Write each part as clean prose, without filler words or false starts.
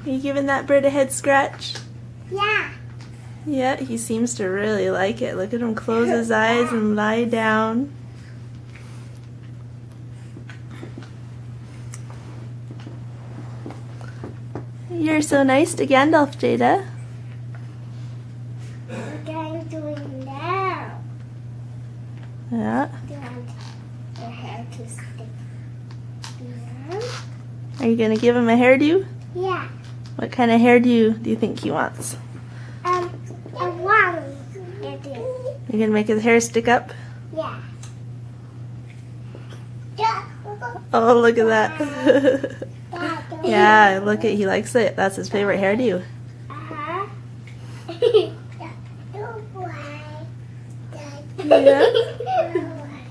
Are you giving that bird a head scratch? Yeah. Yeah, he seems to really like it. Look at him close his eyes and lie down. You're so nice to Gandalf, Jada. What are you doing now? Yeah. Do you want your hair to stick around? Are you gonna give him a hairdo? Yeah. What kind of hairdo do you think he wants? A one. You're gonna make his hair stick up? Yeah. Oh, look at that. Yeah, look at, he likes it. That's his favorite hairdo. Yeah.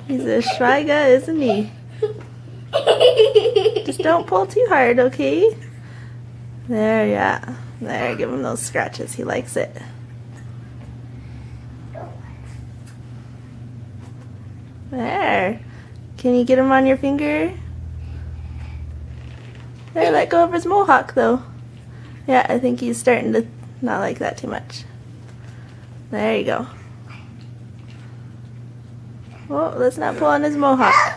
He's a shy guy, isn't he? Just don't pull too hard, okay? There, yeah. There, give him those scratches. He likes it. There. Can you get him on your finger? There, let go of his mohawk, though. Yeah, I think he's starting to not like that too much. There you go. Oh, let's not pull on his mohawk.